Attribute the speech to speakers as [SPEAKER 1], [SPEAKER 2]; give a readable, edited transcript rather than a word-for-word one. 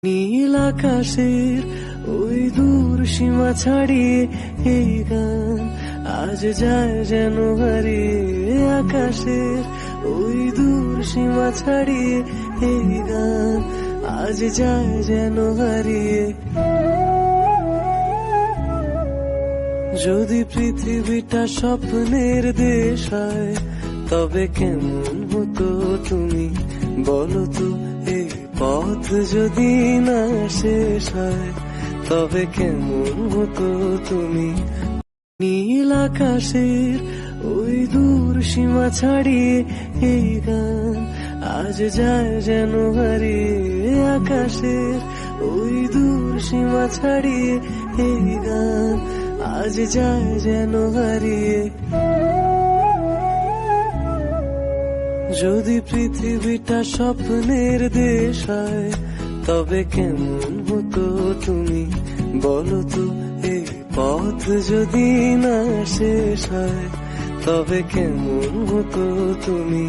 [SPEAKER 1] নীল আকাশের ওই দূর সীমা ছাড়িয়ে এই গান আজ যায় যেন হারিয়ে। আকাশের ওই দূর সীমা ছাড়িয়ে এই গান আজ যায় যেন হারিয়ে। যদি পৃথিবীটা স্বপ্নের দেশ হয় তবে কেমন হতো তুমি বলো তো। এই পথ যদি না শেষ হয় তবে কেমন হতো তুমি। নীল আকাশের ওই দূর সীমা ছাড়িয়ে এই গান আজ যায় যেন হারিয়ে। আকাশের ওই দূর সীমা ছাড়িয়ে এই গান আজ যায় যেন হারিয়ে। যদি পৃথিবীটা স্বপ্নের দেশ হয় তবে কেমন হতো তুমি বলো তো। এই পথ যদি না শেষ হয় তবে কেমন হতো তুমি